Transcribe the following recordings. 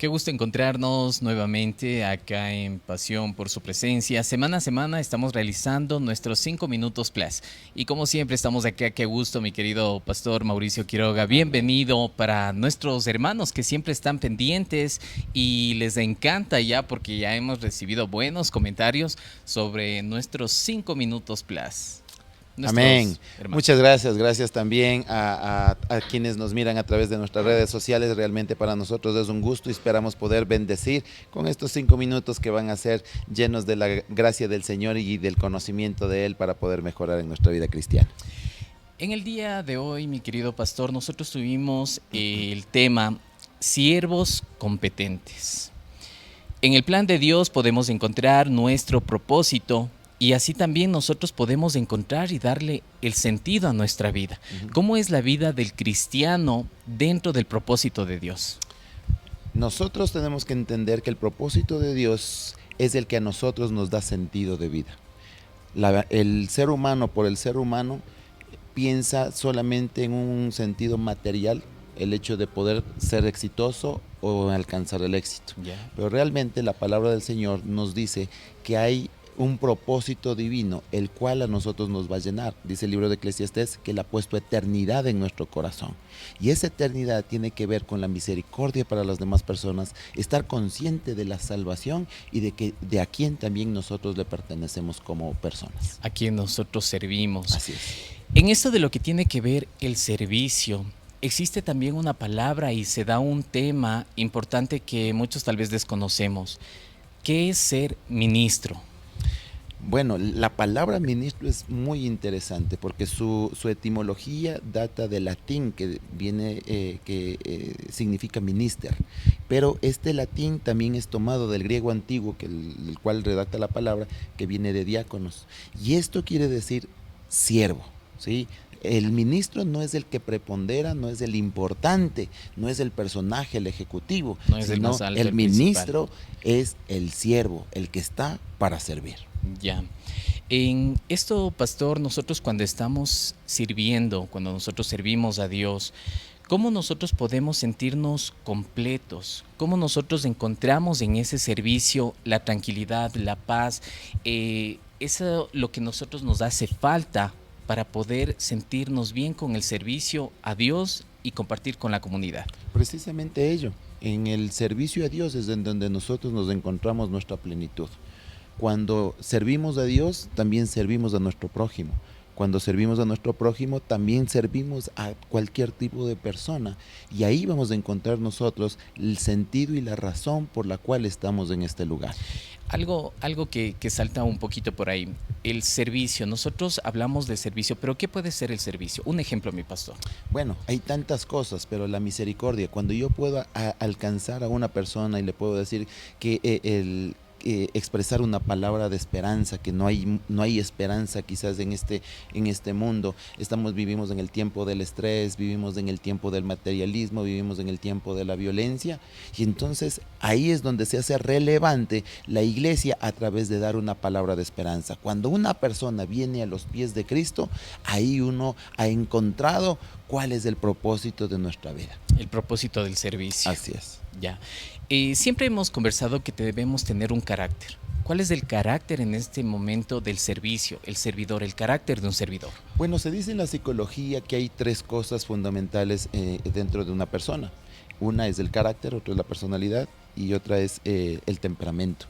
Qué gusto encontrarnos nuevamente acá en Pasión por su presencia. Semana a semana estamos realizando nuestros 5 minutos plus. Y como siempre estamos acá, qué gusto, mi querido pastor Mauricio Quiroga. Bienvenido para nuestros hermanos que siempre están pendientes y les encanta ya porque ya hemos recibido buenos comentarios sobre nuestros 5 minutos plus. Amén. Nuestros hermanos. Muchas gracias. Gracias también a quienes nos miran a través de nuestras redes sociales. Realmente para nosotros es un gusto y esperamos poder bendecir con estos 5 minutos que van a ser llenos de la gracia del Señor y del conocimiento de Él para poder mejorar en nuestra vida cristiana. En el día de hoy, mi querido pastor, nosotros tuvimos el tema siervos competentes. En el plan de Dios podemos encontrar nuestro propósito y así también nosotros podemos encontrar y darle el sentido a nuestra vida. ¿Cómo es la vida del cristiano dentro del propósito de Dios? Nosotros tenemos que entender que el propósito de Dios es el que a nosotros nos da sentido de vida. El ser humano por el ser humano piensa solamente en un sentido material, el hecho de poder ser exitoso o alcanzar el éxito. Yeah. Pero realmente la palabra del Señor nos dice que hay un propósito divino, el cual a nosotros nos va a llenar. Dice el libro de Eclesiastés que Él ha puesto eternidad en nuestro corazón. Y esa eternidad tiene que ver con la misericordia para las demás personas, estar consciente de la salvación y de a quién también nosotros le pertenecemos como personas. A quien nosotros servimos. Así es. En esto de lo que tiene que ver el servicio, existe también una palabra y se da un tema importante que muchos tal vez desconocemos. ¿Qué es ser ministro? Bueno, la palabra ministro es muy interesante porque su etimología data del latín que viene, significa minister, pero este latín también es tomado del griego antiguo, el cual redacta la palabra, que viene de diáconos. Y esto quiere decir siervo, ¿sí? El ministro no es el que prepondera, no es el importante, no es el personaje, el ejecutivo, No es el sino más alto, el el ministro principal. es el siervo, el que está para servir. Ya. En esto, pastor, nosotros cuando estamos sirviendo, cuando nosotros servimos a Dios, ¿cómo nosotros podemos sentirnos completos? ¿Cómo nosotros encontramos en ese servicio la tranquilidad, la paz? Eso lo que nosotros nos hace falta para poder sentirnos bien con el servicio a Dios y compartir con la comunidad. Precisamente ello, en el servicio a Dios es en donde nosotros nos encontramos nuestra plenitud. Cuando servimos a Dios, también servimos a nuestro prójimo. Cuando servimos a nuestro prójimo, también servimos a cualquier tipo de persona. Y ahí vamos a encontrar nosotros el sentido y la razón por la cual estamos en este lugar. Algo que salta un poquito por ahí, el servicio. Nosotros hablamos de servicio, pero ¿qué puede ser el servicio? Un ejemplo, mi pastor. Bueno, hay tantas cosas, pero la misericordia, cuando yo puedo alcanzar a una persona y le puedo decir que expresar una palabra de esperanza, que no hay esperanza quizás en este mundo. Vivimos en el tiempo del estrés, vivimos en el tiempo del materialismo, vivimos en el tiempo de la violencia, y entonces ahí es donde se hace relevante la iglesia a través de dar una palabra de esperanza. Cuando una persona viene a los pies de Cristo, ahí uno ha encontrado cuál es el propósito de nuestra vida. El propósito del servicio. Así es. Ya. Siempre hemos conversado que debemos tener un carácter. ¿Cuál es el carácter en este momento del servicio, el servidor, el carácter de un servidor? Bueno, se dice en la psicología que hay 3 cosas fundamentales dentro de una persona. Una es el carácter, otra es la personalidad y otra es el temperamento.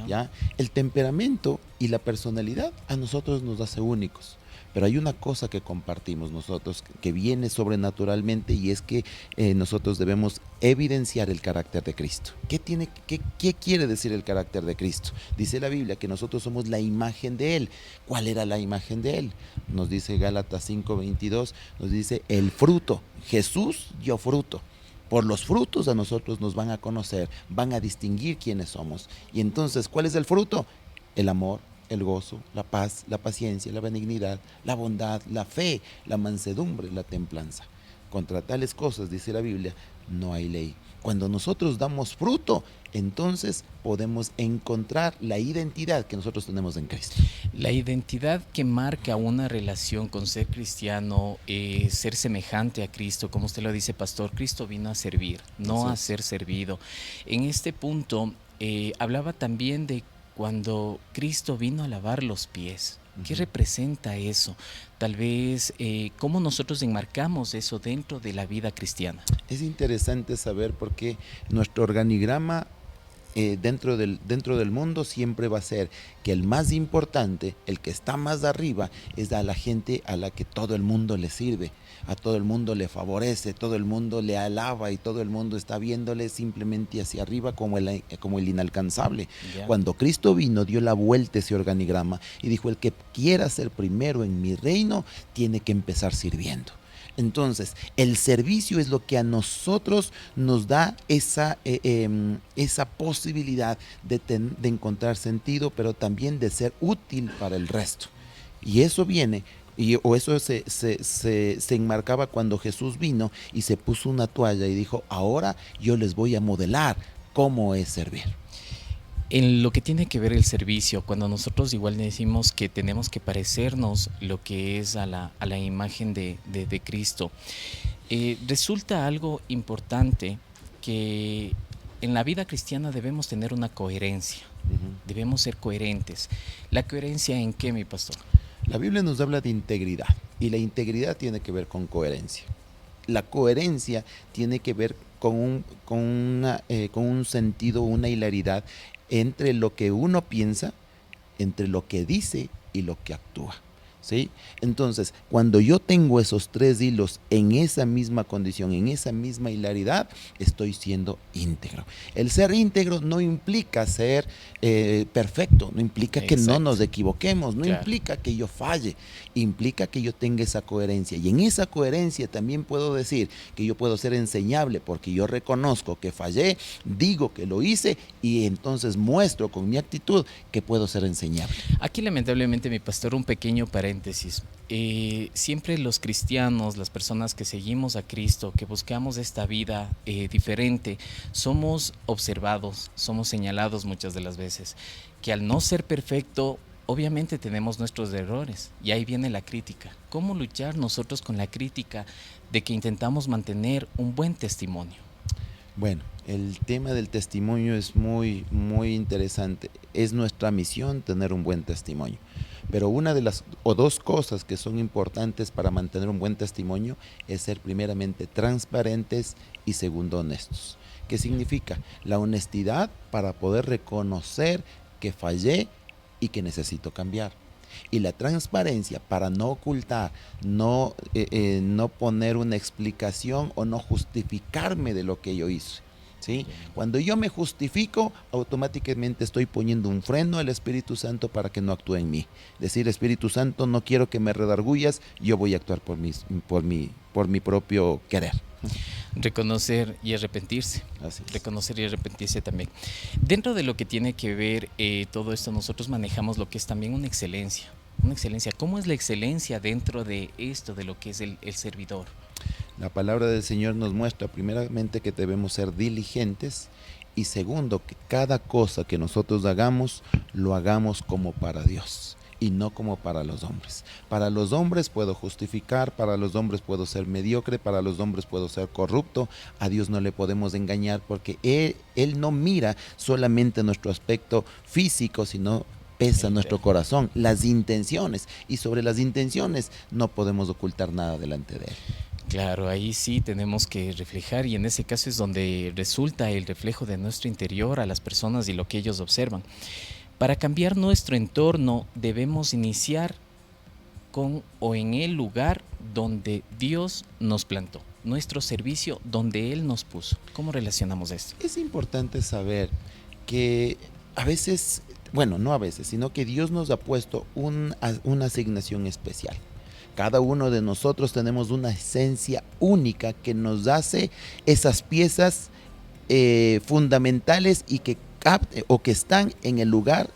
¿Ya? El temperamento y la personalidad a nosotros nos hace únicos. Pero hay una cosa que compartimos nosotros que viene sobrenaturalmente y es que nosotros debemos evidenciar el carácter de Cristo. ¿Qué quiere decir el carácter de Cristo? Dice la Biblia que nosotros somos la imagen de Él. ¿Cuál era la imagen de Él? Nos dice Gálatas 5:22, nos dice el fruto. Jesús dio fruto. Por los frutos a nosotros nos van a conocer, van a distinguir quiénes somos. Y entonces, ¿cuál es el fruto? El amor, el gozo, la paz, la paciencia, la benignidad, la bondad, la fe, la mansedumbre, la templanza. contra tales cosas, dice la Biblia, no hay ley. Cuando nosotros damos fruto, entonces podemos encontrar la identidad que nosotros tenemos en Cristo. La identidad que marca una relación con ser cristiano, ser semejante a Cristo, como usted lo dice, pastor, Cristo vino a servir, no a ser servido. En este punto, hablaba también de cuando Cristo vino a lavar los pies. ¿Qué representa eso? Tal vez, ¿cómo nosotros enmarcamos eso dentro de la vida cristiana? Es interesante saber por qué nuestro organigrama dentro del mundo siempre va a ser que el más importante, el que está más arriba, es a la gente a la que todo el mundo le sirve, a todo el mundo le favorece, todo el mundo le alaba y todo el mundo está viéndole simplemente hacia arriba como el inalcanzable. Yeah. Cuando Cristo vino, dio la vuelta a ese organigrama y dijo, el que quiera ser primero en mi reino, tiene que empezar sirviendo. Entonces, el servicio es lo que a nosotros nos da esa posibilidad de encontrar sentido, pero también de ser útil para el resto. Y eso viene, eso se enmarcaba cuando Jesús vino y se puso una toalla y dijo, ahora yo les voy a modelar cómo es servir. En lo que tiene que ver el servicio, cuando nosotros igual decimos que tenemos que parecernos lo que es a la imagen de Cristo, resulta algo importante que en la vida cristiana debemos tener una coherencia, debemos ser coherentes. ¿La coherencia en qué, mi pastor? La Biblia nos habla de integridad y la integridad tiene que ver con coherencia. La coherencia tiene que ver con un sentido, una hilaridad entre lo que uno piensa, entre lo que dice y lo que actúa, ¿sí? Entonces, cuando yo tengo esos tres hilos en esa misma condición, en esa misma hilaridad, estoy siendo íntegro. El ser íntegro no implica ser perfecto, no implica que no nos equivoquemos, no implica que yo falle, implica que yo tenga esa coherencia. Y en esa coherencia también puedo decir que yo puedo ser enseñable porque yo reconozco que fallé, digo que lo hice y entonces muestro con mi actitud que puedo ser enseñable. Aquí lamentablemente, mi pastor, un pequeño paréntesis. Siempre los cristianos, las personas que seguimos a Cristo, que buscamos esta vida diferente, somos observados, somos señalados muchas de las veces, que al no ser perfecto, obviamente tenemos nuestros errores y ahí viene la crítica. ¿Cómo luchar nosotros con la crítica de que intentamos mantener un buen testimonio? Bueno, el tema del testimonio es muy, muy interesante. Es nuestra misión tener un buen testimonio. Pero una de las dos cosas que son importantes para mantener un buen testimonio es ser primeramente transparentes y segundo honestos. ¿Qué significa? La honestidad para poder reconocer que fallé y que necesito cambiar. Y la transparencia para no ocultar, no poner una explicación o no justificarme de lo que yo hice. ¿Sí? Cuando yo me justifico, automáticamente estoy poniendo un freno al Espíritu Santo para que no actúe en mí. Decir, Espíritu Santo, no quiero que me redargullas, yo voy a actuar por mi propio querer. Reconocer y arrepentirse. Así es. Reconocer y arrepentirse también. Dentro de lo que tiene que ver todo esto, nosotros manejamos lo que es también una excelencia. Una excelencia. ¿Cómo es la excelencia dentro de esto, de lo que es el servidor? La palabra del Señor nos muestra primeramente que debemos ser diligentes y segundo, que cada cosa que nosotros hagamos, lo hagamos como para Dios y no como para los hombres. Para los hombres puedo justificar, para los hombres puedo ser mediocre, para los hombres puedo ser corrupto. A Dios no le podemos engañar porque Él no mira solamente nuestro aspecto físico, sino pesa nuestro corazón, las intenciones, y sobre las intenciones no podemos ocultar nada delante de Él. Claro, ahí sí tenemos que reflejar y en ese caso es donde resulta el reflejo de nuestro interior a las personas y lo que ellos observan. Para cambiar nuestro entorno debemos iniciar con o en el lugar donde Dios nos plantó, nuestro servicio donde Él nos puso. ¿Cómo relacionamos esto? Es importante saber que a veces, bueno, no a veces, sino que Dios nos ha puesto una asignación especial. Cada uno de nosotros tenemos una esencia única que nos hace esas piezas fundamentales y que están en el lugar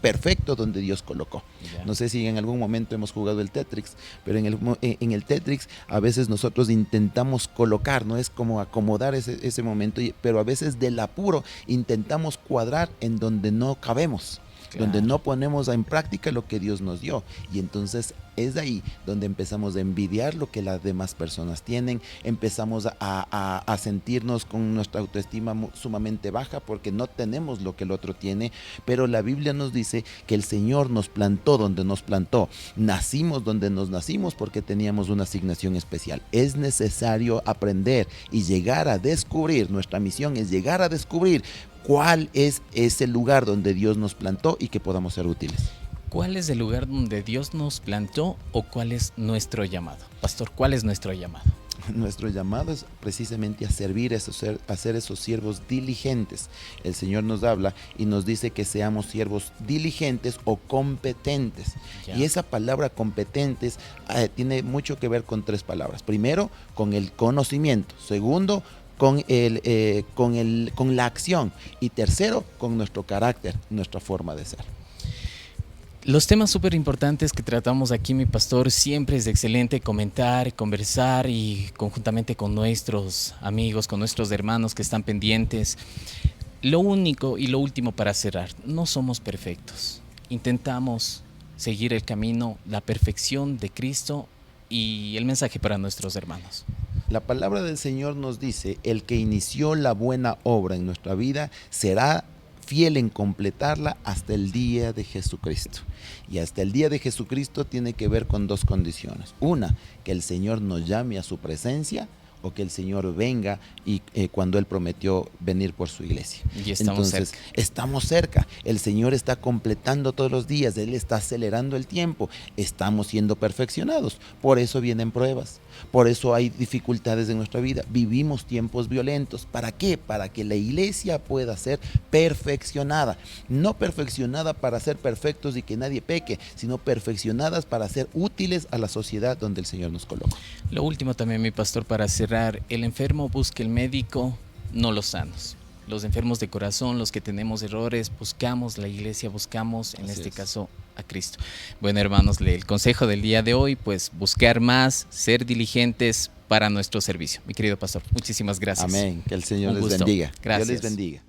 perfecto donde Dios colocó. No sé si en algún momento hemos jugado el Tetris, pero en el Tetris a veces nosotros intentamos colocar, no es como acomodar ese momento, pero a veces del apuro intentamos cuadrar en donde no cabemos. Claro. Donde no ponemos en práctica lo que Dios nos dio. Y entonces es ahí donde empezamos a envidiar lo que las demás personas tienen, empezamos a sentirnos con nuestra autoestima sumamente baja porque no tenemos lo que el otro tiene, pero la Biblia nos dice que el Señor nos plantó donde nos plantó, nacimos donde nos nacimos porque teníamos una asignación especial. Es necesario aprender y llegar a descubrir, nuestra misión es llegar a descubrir cuál es ese lugar donde Dios nos plantó y que podamos ser útiles. ¿Cuál es el lugar donde Dios nos plantó o cuál es nuestro llamado? Pastor, ¿cuál es nuestro llamado? Nuestro llamado es precisamente a servir, a ser esos siervos diligentes. El Señor nos habla y nos dice que seamos siervos diligentes o competentes. Ya. Y esa palabra competentes tiene mucho que ver con tres palabras. Primero, con el conocimiento. Segundo, con la acción. Y tercero, con nuestro carácter, nuestra forma de ser. Los temas súper importantes que tratamos aquí, mi pastor, siempre es excelente comentar, conversar y conjuntamente con nuestros amigos, con nuestros hermanos que están pendientes. Lo único y lo último para cerrar, no somos perfectos. Intentamos seguir el camino, la perfección de Cristo y el mensaje para nuestros hermanos. La palabra del Señor nos dice, el que inició la buena obra en nuestra vida será fiel en completarla hasta el día de Jesucristo. Y hasta el día de Jesucristo tiene que ver con dos condiciones. Una, que el Señor nos llame a su presencia o que el Señor venga y cuando Él prometió venir por su iglesia. Y estamos Entonces, cerca. Estamos cerca. El Señor está completando todos los días. Él está acelerando el tiempo. Estamos siendo perfeccionados. Por eso vienen pruebas. Por eso hay dificultades en nuestra vida. Vivimos tiempos violentos. ¿Para qué? Para que la iglesia pueda ser perfeccionada. No perfeccionada para ser perfectos y que nadie peque, sino perfeccionadas para ser útiles a la sociedad donde el Señor nos coloca. Lo último también, mi pastor, para cerrar. El enfermo busca el médico, no los sanos. Los enfermos de corazón, los que tenemos errores, buscamos la iglesia, buscamos en este caso a Cristo. Bueno, hermanos, el consejo del día de hoy, pues buscar más, ser diligentes para nuestro servicio. Mi querido pastor, muchísimas gracias. Amén. Que el Señor les bendiga. Gracias. Dios les bendiga.